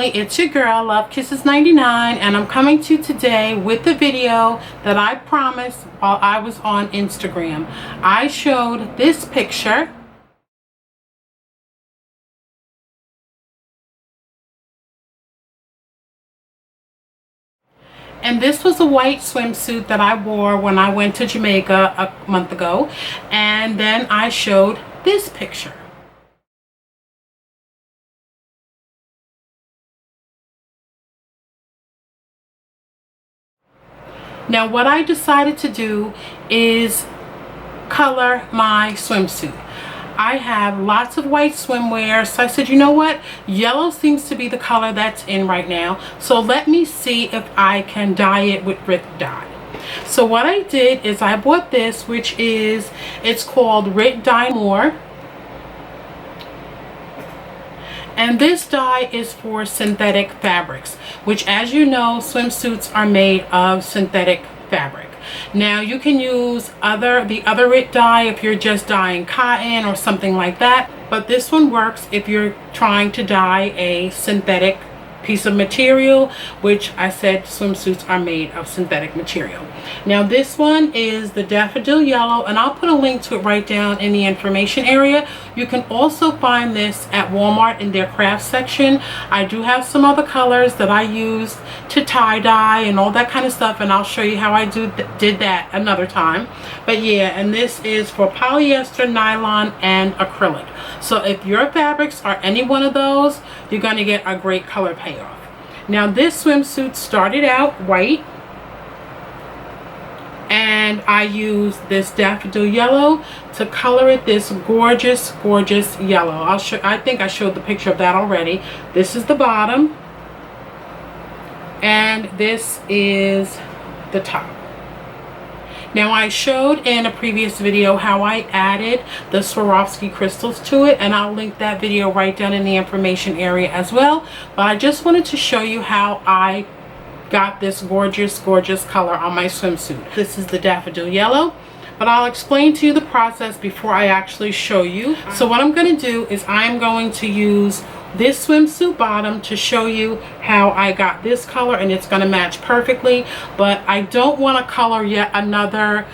Hey, it's your girl, Love Kisses 99, and I'm coming to you today with the video that I promised while I was on Instagram. I showed this picture. And this was a white swimsuit that I wore when I went to Jamaica a month ago. And then I showed this picture. Now what I decided to do is color my swimsuit. I have lots of white swimwear, so I said, you know what, yellow seems to be the color that's in right now, so let me see if I can dye it with Rit Dye. So what I did is I bought this, it's called Rit Dye More. And this dye is for synthetic fabrics, which, as you know, swimsuits are made of synthetic fabric. Now you can use the other Rit dye if you're just dyeing cotton or something like that, but this one works if you're trying to dye a synthetic piece of material, which I said swimsuits are made of synthetic material. Now this one is the daffodil yellow, and I'll put a link to it right down in the information area. You can also find this at Walmart in their craft section. I do have some other colors that I used to tie-dye and all that kind of stuff, and I'll show you how I did that another time. But yeah, and this is for polyester, nylon, and acrylic. So if your fabrics are any one of those, you're going to get a great color payoff. Now this swimsuit started out white, and I used this daffodil yellow to color it this gorgeous yellow. I think I showed the picture of that already. This is the bottom, and this is the top. Now I showed in a previous video how I added the Swarovski crystals to it, and I'll link that video right down in the information area as well. But I just wanted to show you how I got this gorgeous color on my swimsuit. This is the daffodil yellow, but I'll explain to you the process before I actually show you. So what I'm going to do is I'm going to use this swimsuit bottom to show you how I got this color, and it's going to match perfectly, but I don't want to color yet another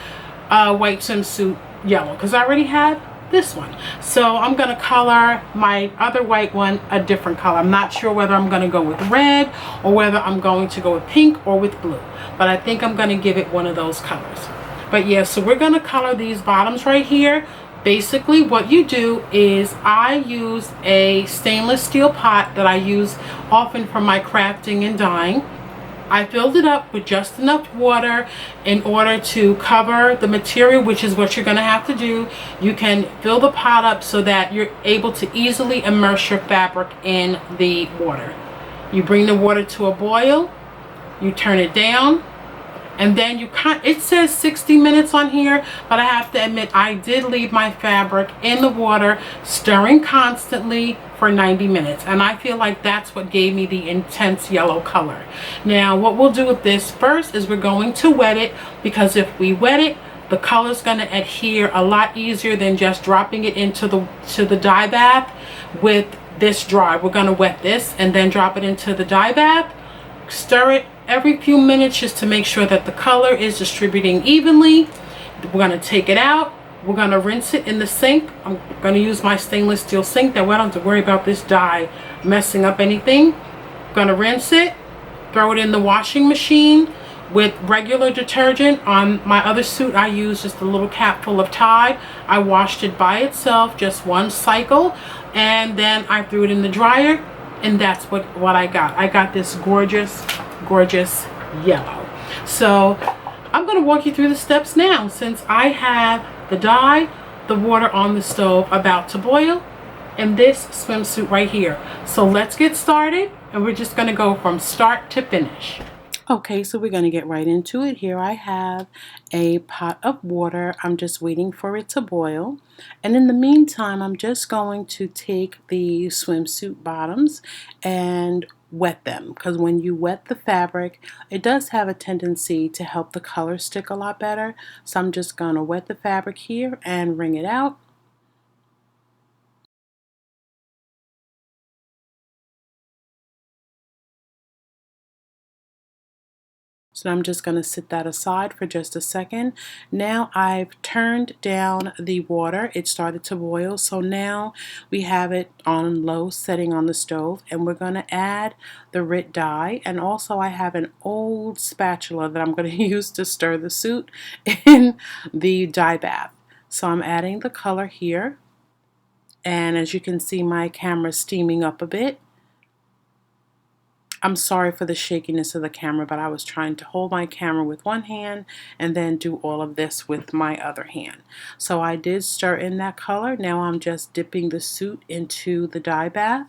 white swimsuit yellow because I already have this one. So I'm going to color my other white one a different color. I'm not sure whether I'm going to go with red or whether I'm going to go with pink or with blue, but I think I'm going to give it one of those colors. But yeah, so we're going to color these bottoms right here. Basically what you do is I use a stainless steel pot that I use often for my crafting and dyeing. I filled it up with just enough water in order to cover the material, which is what you're going to have to do. You can fill the pot up so that you're able to easily immerse your fabric in the water. You bring the water to a boil, you turn it down, and then it says 60 minutes on here, but I have to admit I did leave my fabric in the water stirring constantly for 90 minutes, and I feel like that's what gave me the intense yellow color. Now what we'll do with this first is we're going to wet it, because if we wet it, the color is going to adhere a lot easier than just dropping it into the dye bath with this dry. We're going to wet this and then drop it into the dye bath, stir it every few minutes just to make sure that the color is distributing evenly. We're going to take it out. We're going to rinse it in the sink. I'm going to use my stainless steel sink, that way I don't have to worry about this dye messing up anything. I'm going to rinse it, throw it in the washing machine with regular detergent. On my other suit I used just a little cap full of Tide. I washed it by itself, just one cycle, and then I threw it in the dryer, and that's what I got. I got this gorgeous yellow. So I'm going to walk you through the steps now, since I have the dye, the water on the stove about to boil, and this swimsuit right here. So let's get started, and we're just going to go from start to finish. Okay, so we're going to get right into it. Here I have a pot of water. I'm just waiting for it to boil. And in the meantime, I'm just going to take the swimsuit bottoms and wet them, because when you wet the fabric, it does have a tendency to help the color stick a lot better. So I'm just going to wet the fabric here and wring it out. So I'm just going to sit that aside for just a second. Now I've turned down the water. It started to boil. So now we have it on low setting on the stove. And we're going to add the Rit dye. And also I have an old spatula that I'm going to use to stir the suit in the dye bath. So I'm adding the color here. And as you can see, my camera's steaming up a bit. I'm sorry for the shakiness of the camera, but I was trying to hold my camera with one hand and then do all of this with my other hand. So I did stir in that color. Now I'm just dipping the suit into the dye bath.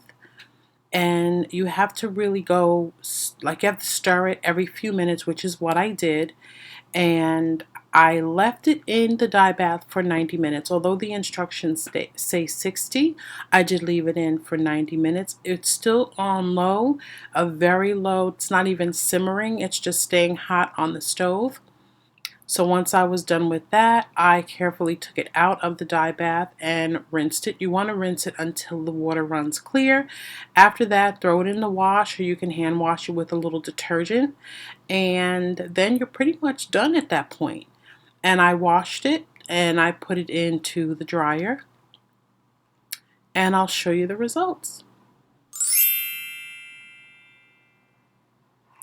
And you have to really go, like you have to stir it every few minutes, which is what I did. And I left it in the dye bath for 90 minutes. Although the instructions say 60, I did leave it in for 90 minutes. It's still on low, a very low. It's not even simmering. It's just staying hot on the stove. So once I was done with that, I carefully took it out of the dye bath and rinsed it. You want to rinse it until the water runs clear. After that, throw it in the wash, or you can hand wash it with a little detergent. And then you're pretty much done at that point. And I washed it and I put it into the dryer. And I'll show you the results.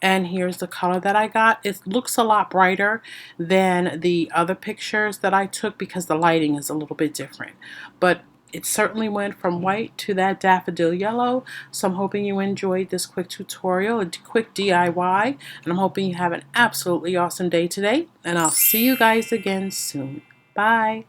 And here's the color that I got. It looks a lot brighter than the other pictures that I took because the lighting is a little bit different. But it certainly went from white to that daffodil yellow. So I'm hoping you enjoyed this quick tutorial, a quick DIY. And I'm hoping you have an absolutely awesome day today. And I'll see you guys again soon. Bye.